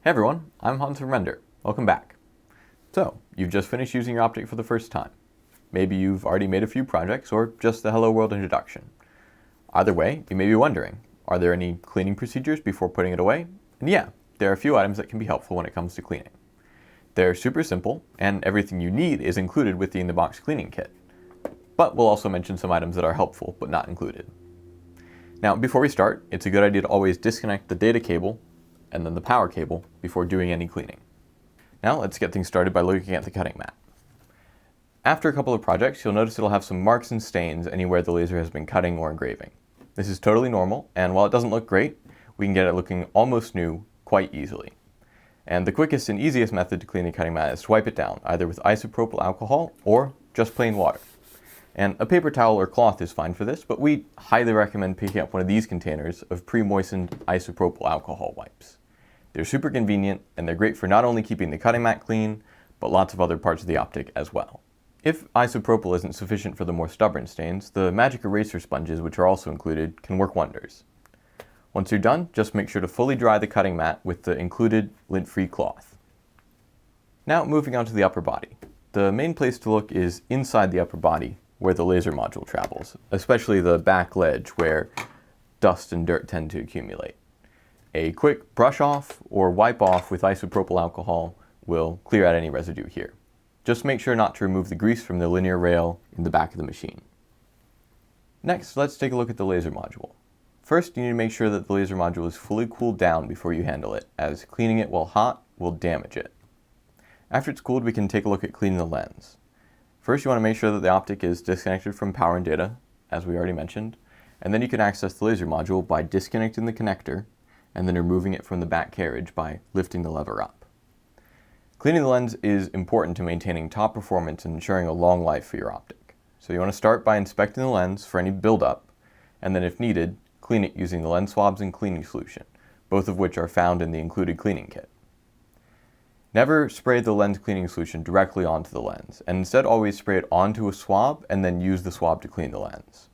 Hey everyone, I'm Hans from Render. Welcome back. So, you've just finished using your Optic for the first time. Maybe you've already made a few projects or just the Hello World introduction. Either way, you may be wondering, are there any cleaning procedures before putting it away? And yeah, there are a few items that can be helpful when it comes to cleaning. They're super simple, and everything you need is included with the in-the-box cleaning kit. But we'll also mention some items that are helpful but not included. Now, before we start, it's a good idea to always disconnect the data cable and then the power cable before doing any cleaning. Now let's get things started by looking at the cutting mat. After a couple of projects, you'll notice it'll have some marks and stains anywhere the laser has been cutting or engraving. This is totally normal, and while it doesn't look great, we can get it looking almost new quite easily. And the quickest and easiest method to clean the cutting mat is to wipe it down, either with isopropyl alcohol or just plain water. And a paper towel or cloth is fine for this, but we highly recommend picking up one of these containers of pre-moistened isopropyl alcohol wipes. They're super convenient, and they're great for not only keeping the cutting mat clean, but lots of other parts of the Optic as well. If isopropyl isn't sufficient for the more stubborn stains, the magic eraser sponges, which are also included, can work wonders. Once you're done, just make sure to fully dry the cutting mat with the included lint-free cloth. Now moving on to the upper body. The main place to look is inside the upper body, where the laser module travels, especially the back ledge where dust and dirt tend to accumulate. A quick brush off or wipe off with isopropyl alcohol will clear out any residue here. Just make sure not to remove the grease from the linear rail in the back of the machine. Next, let's take a look at the laser module. First, you need to make sure that the laser module is fully cooled down before you handle it, as cleaning it while hot will damage it. After it's cooled, we can take a look at cleaning the lens. First, you want to make sure that the Optic is disconnected from power and data, as we already mentioned, and then you can access the laser module by disconnecting the connector and then removing it from the back carriage by lifting the lever up. Cleaning the lens is important to maintaining top performance and ensuring a long life for your Optic. So you want to start by inspecting the lens for any buildup, and then if needed, clean it using the lens swabs and cleaning solution, both of which are found in the included cleaning kit. Never spray the lens cleaning solution directly onto the lens, and instead always spray it onto a swab and then use the swab to clean the lens.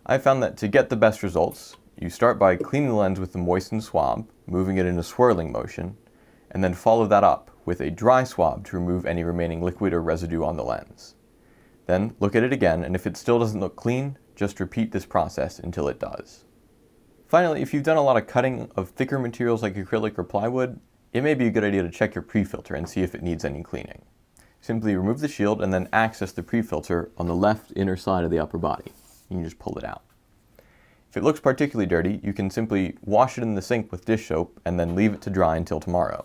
I found that to get the best results, you start by cleaning the lens with the moistened swab, moving it in a swirling motion, and then follow that up with a dry swab to remove any remaining liquid or residue on the lens. Then look at it again, and if it still doesn't look clean, just repeat this process until it does. Finally, if you've done a lot of cutting of thicker materials like acrylic or plywood, it may be a good idea to check your pre-filter and see if it needs any cleaning. Simply remove the shield and then access the pre-filter on the left inner side of the upper body. You can just pull it out. If it looks particularly dirty, you can simply wash it in the sink with dish soap and then leave it to dry until tomorrow.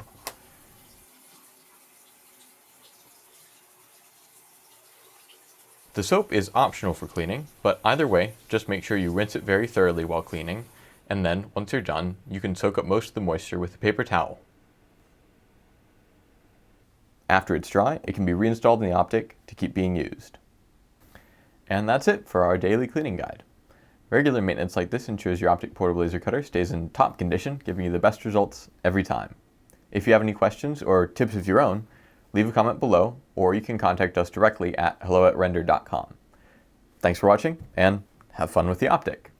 The soap is optional for cleaning, but either way, just make sure you rinse it very thoroughly while cleaning, and then, once you're done, you can soak up most of the moisture with a paper towel. After it's dry, it can be reinstalled in the Optic to keep being used. And that's it for our daily cleaning guide. Regular maintenance like this ensures your Optic portable laser cutter stays in top condition, giving you the best results every time. If you have any questions or tips of your own, leave a comment below, or you can contact us directly at hello@render.com. Thanks for watching, and have fun with the Optic!